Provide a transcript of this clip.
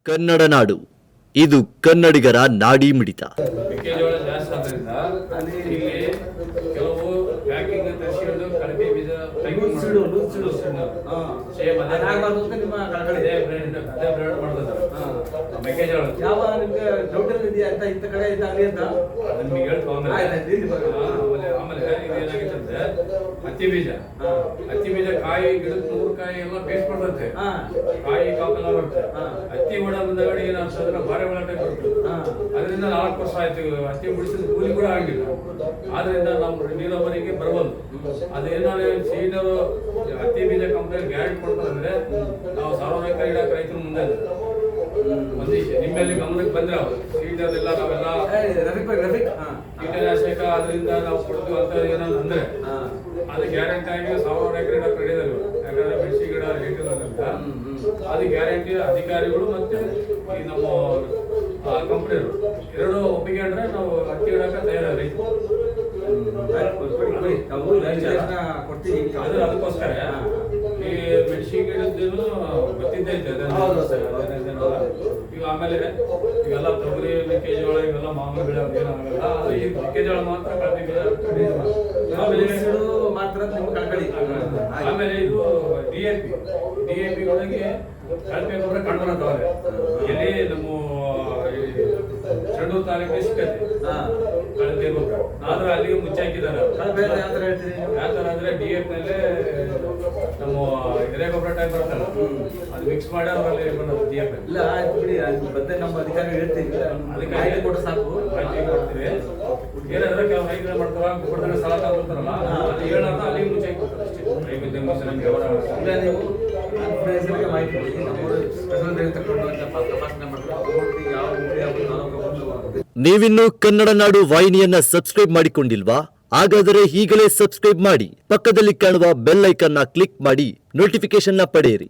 ಕನ್ನಡ ನಾಡು, ಇದು ಕನ್ನಡಿಗರ ನಾಡಿ ಮಿಡಿತ. ಮೆಕ್ಕೆಜೋಳ ಜಾಸ್ತಿ ಆದ್ರಿಂದ ಇಲ್ಲಿ ಕೆಲವು ಪ್ಯಾಕಿಂಗ್ ತರಿಸಿರೋದು ಕಡಿಮೆ ಬೀಜ ಪ್ಯಾಕಿಂಗ್ ಅದೇ ಬ್ರ್ಯಾಂಡ್ ಮಾಡೋದು ಮೆಕ್ಕೆಜೋಳ. ಯಾವ ನಿಮ್ಗೆ ಡೌಟ್ ಇದೆಯಾ ಅಂತ ಇಂಥ ಕಡೆ ಇದಾಗಲಿ ಅಂತ ಅದನ್ನ ಹೇಳ್ತು ಆಮೇಲೆ ಇದು ಏನಾಗಿತ್ತು ಅಂದ್ರೆ ಹತ್ತಿ ಬೀಜ ಕಾಯಿ ಗಿಡದ 100 ಕಾಯಿ ಎಲ್ಲ ಪೇಸ್ಟ್ ಬರ್ತದೆ, ಕಾಯಿ ಕಾಪೆಲ್ಲ ಬರುತ್ತೆ. ಹತ್ತಿ ಹೊಡ ಮುಂದಗಡೆ ಏನಾಗ್ತದ್ರೆ ಬಾರೆ ಒಳ ಟೈಪ್ ಬರುತ್ತೆ. ಅದರಿಂದ 4 ವರ್ಷ ಆಯ್ತು ಹತ್ತಿ ಬಿಡಿಸಿದ ಕೂಲಿ ಕೂಡ ಆಗಿಲ್ಲ. ಆದ್ರಿಂದ ನಾವು ನೀರಾವರಿಗೆ ಬರಬಲ್ದು. ಅದೇನಾದ್ರೆ ಸೀಡರು ಹತ್ತಿ ಬೀಜ ಕಂಪನಿ ಗ್ಯಾರಂಟಿ ಕೊಡ್ತಾರೆ. ನಾವು 1000 ಎಕರೆ ಇಡಕ್ಕೆ ರೈತರು ಮುಂದೆ ನಿಮ್ಮಲ್ಲಿ ಗಮನಕ್ಕೆ ಬಂದ್ರೆ ಅವರು ಸೀಡರ್ ಎಲ್ಲ ನಾವೆಲ್ಲ ಕೀಟನಾಶಕ ಅದರಿಂದ ನಾವು ಕೊಡ್ತೀವಿ ಅಂತ ಏನಾದ್ರು ಅಂದ್ರೆ ಅದು ಗ್ಯಾರಂಟಿ ಆಗಿ 1000 ಎಕರೆ ಇಡಕ್ಕೆ ಹಿಡಿದಲ್ವ. ಯಾಕಂದ್ರೆ ಮೆಣಸಿ ಗಿಡ ರೇಟ್ ಇರೋದ್ರಿಂದ ಅದು ಗ್ಯಾರಂಟಿ ಅಧಿಕಾರಿಗಳು ಮತ್ತೆ ಈ ನಮ್ಮ ಕಂಪನಿಯವರು ಎರಡು ಒಪ್ಪಿಗೆ ಅಂದ್ರೆ ನಾವು ಹತ್ತಿ ಗಿಡಕ್ಕೆ ತಯಾರ ರೈತರು ಅದಕ್ಕೋಸ್ಕರ ಈ ಮೆಣಸಿ ಗಿಡದ್ದು ಗೊತ್ತಿದ್ದೈತೆ. ಈಗ ಆಮೇಲೆ ಇವೆಲ್ಲ ತೊಗರಿ ಮೆಕ್ಕೆಜೋಳ ಇವೆಲ್ಲ ಮಾಮೂಲಿ ಗಿಡ ಏನಾಗಲ್ಲ. ಈ ಮೆಕ್ಕೆಜೋಳ ಮಾತ್ರ ಆಮೇಲೆ ಇದು ಡಿಎಪಿ ಒಳಗೆ ಕಳಪೆ ಗೊಬ್ಬರ ಕಂಡು ಬರ್ತವ್ರೆ. ಎಲ್ಲಿ ನಮ್ಮ ಚಂಡೂರು ತಾಲೂಕಿಗೆ ಸಿಕ್ಕತ್ತೆ ಕಳಪೆ ಗೊಬ್ಬರ. ಆದ್ರೆ ಅಲ್ಲಿಗೆ ಮುಚ್ಚಾಕಿದ್ದಾರೆ. ಯಾವ ತರ ಅಂದ್ರೆ ಡಿಎಪಿ ನಲ್ಲಿ ನಮ್ಮ ಎರೆ ಗೊಬ್ಬರ ಟೈಪ್ ಬರ್ತಲ್ಲ ಅದು ಮಿಕ್ಸ್ ಮಾಡಿ ಅವರಲ್ಲಿ ಬಂದದ್ದು ಡಿಎಪಿ. ಇಲ್ಲ ಬಿಡಿ, ಮತ್ತೆ ನಮ್ಮ ಅಧಿಕಾರಿ ಹೇಳ್ತೀವಿ, ಅದಕ್ಕೆ ಕೊಟ್ಟು ಸಾಕು ಕೊಡ್ತೀವಿ. ಏನಾದ್ರೆ ಕೆಲವು ರೈತರು ಮಾಡ್ತಾರ ಗೊಬ್ಬರದಾಗ ಸಾಲ ತಗೊಳ್ತಾರಲ್ಲ ಅದು ಹೇಳೋಣ ಅಲ್ಲಿಗೆ ಮುಚ್ಚಾಕಿ ಕೊಡ್ತಾರೆ ಅಷ್ಟೇ. ನಮ್ಗೆ ನೀವು ಮಾಹಿತಿ ಕೊಡಿ. ನಮ್ಮವರು ಸ್ಪೆಷಲ್ ತಗೊಂಡು ತಪಾಸಣೆ ಮಾಡ್ತಾರೆ. ಯಾವ ನೀವಿನ್ನೂ ಕನ್ನಡ ನಾಡು ವಾಹಿನಿಯನ್ನ ಸಬ್ಸ್ಕ್ರೈಬ್ ಮಾಡಿಕೊಂಡಿಲ್ವಾ? ಹಾಗಾದರೆ ಈಗಲೇ ಸಬ್ಸ್ಕ್ರೈಬ್ ಮಾಡಿ, ಪಕ್ಕದಲ್ಲಿ ಕಾಣುವ ಬೆಲ್ ಐಕಾನ್ನ ಕ್ಲಿಕ್ ಮಾಡಿ ನೋಟಿಫಿಕೇಶನ್ ಪಡೆಯಿರಿ.